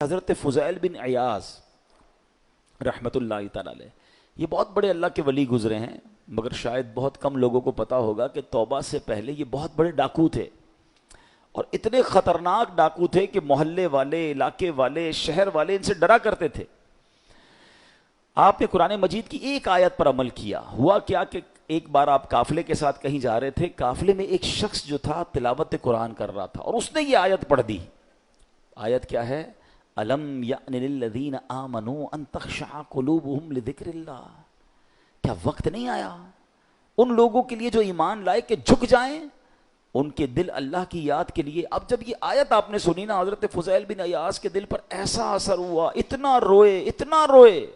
حضرت فضیل بن عیاض رحمۃ اللہ تعالی علیہ، یہ بہت بڑے اللہ کے ولی گزرے ہیں، مگر شاید بہت کم لوگوں کو پتا ہوگا کہ توبہ سے پہلے یہ بہت بڑے ڈاکو تھے، اور اتنے خطرناک ڈاکو تھے کہ محلے والے، علاقے والے، شہر والے ان سے ڈرا کرتے تھے۔ آپ نے قرآن مجید کی ایک آیت پر عمل کیا۔ ہوا کیا کہ ایک بار آپ قافلے کے ساتھ کہیں جا رہے تھے، قافلے میں ایک شخص جو تھا تلاوت قرآن کر رہا تھا، اور اس نے یہ آیت پڑھ دی۔ آیت کیا ہے؟ الم یأن للذین آمنوا ان تخشع قلوبہم لذکر اللہ، کیا وقت نہیں آیا ان لوگوں کے لیے جو ایمان لائے کہ جھک جائیں ان کے دل اللہ کی یاد کے لیے۔ اب جب یہ آیت آپ نے سنی نا، حضرت فضیل بن عیاض کے دل پر ایسا اثر ہوا، اتنا روئے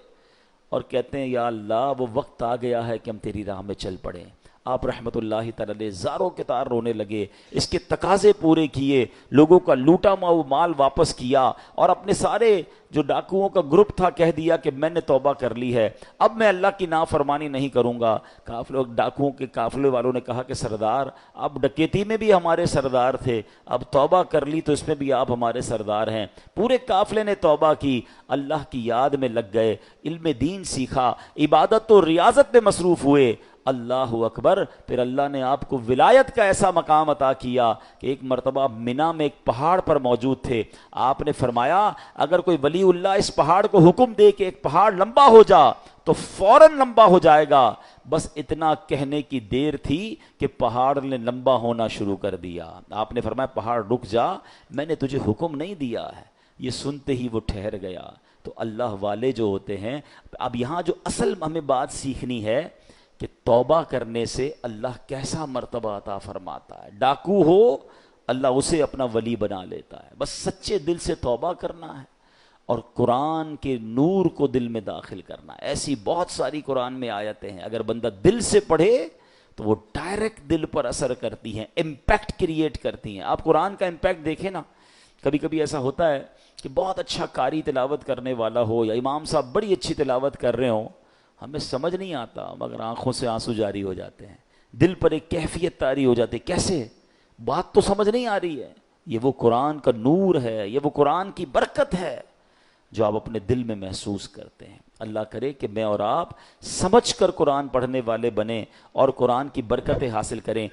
اور کہتے ہیں یا اللہ وہ وقت آ گیا ہے کہ ہم تیری راہ میں چل پڑیں۔ آپ رحمت اللہ تعالی علیہ زاروں کے تار رونے لگے، اس کے تقاضے پورے کیے، لوگوں کا لوٹا مال واپس کیا، اور اپنے سارے جو ڈاکوؤں کا گروپ تھا کہہ دیا کہ میں نے توبہ کر لی ہے، اب میں اللہ کی نافرمانی نہیں کروں گا۔ ڈاکوؤں کے قافلے والوں نے کہا کہ سردار اب ڈکیتی میں بھی ہمارے سردار تھے، اب توبہ کر لی تو اس میں بھی آپ ہمارے سردار ہیں۔ پورے قافلے نے توبہ کی، اللہ کی یاد میں لگ گئے، علم دین سیکھا، عبادت و ریاضت میں مصروف ہوئے۔ اللہ اکبر۔ پھر اللہ نے آپ کو ولایت کا ایسا مقام عطا کیا کہ ایک مرتبہ منا میں ایک پہاڑ پر موجود تھے، آپ نے فرمایا اگر کوئی ولی اللہ اس پہاڑ کو حکم دے کہ ایک پہاڑ لمبا ہو جا تو فوراً لمبا ہو جائے گا۔ بس اتنا کہنے کی دیر تھی کہ پہاڑ نے لمبا ہونا شروع کر دیا۔ آپ نے فرمایا پہاڑ رک جا، میں نے تجھے حکم نہیں دیا ہے۔ یہ سنتے ہی وہ ٹھہر گیا۔ تو اللہ والے جو ہوتے ہیں، اب یہاں جو اصل ہمیں بات سیکھنی ہے کہ توبہ کرنے سے اللہ کیسا مرتبہ عطا فرماتا ہے۔ ڈاکو ہو اللہ اسے اپنا ولی بنا لیتا ہے، بس سچے دل سے توبہ کرنا ہے اور قرآن کے نور کو دل میں داخل کرنا ہے۔ ایسی بہت ساری قرآن میں آیتیں ہیں، اگر بندہ دل سے پڑھے تو وہ ڈائریکٹ دل پر اثر کرتی ہیں، امپیکٹ کریٹ کرتی ہیں۔ آپ قرآن کا امپیکٹ دیکھیں نا، کبھی کبھی ایسا ہوتا ہے کہ بہت اچھا قاری تلاوت کرنے والا ہو یا امام صاحب بڑی اچھی تلاوت کر رہے ہوں، ہمیں سمجھ نہیں آتا مگر آنکھوں سے آنسو جاری ہو جاتے ہیں، دل پر ایک کیفیت طاری ہو جاتی ہے۔ کیسے؟ بات تو سمجھ نہیں آ رہی ہے۔ یہ وہ قرآن کا نور ہے، یہ وہ قرآن کی برکت ہے جو آپ اپنے دل میں محسوس کرتے ہیں۔ اللہ کرے کہ میں اور آپ سمجھ کر قرآن پڑھنے والے بنیں اور قرآن کی برکتیں حاصل کریں۔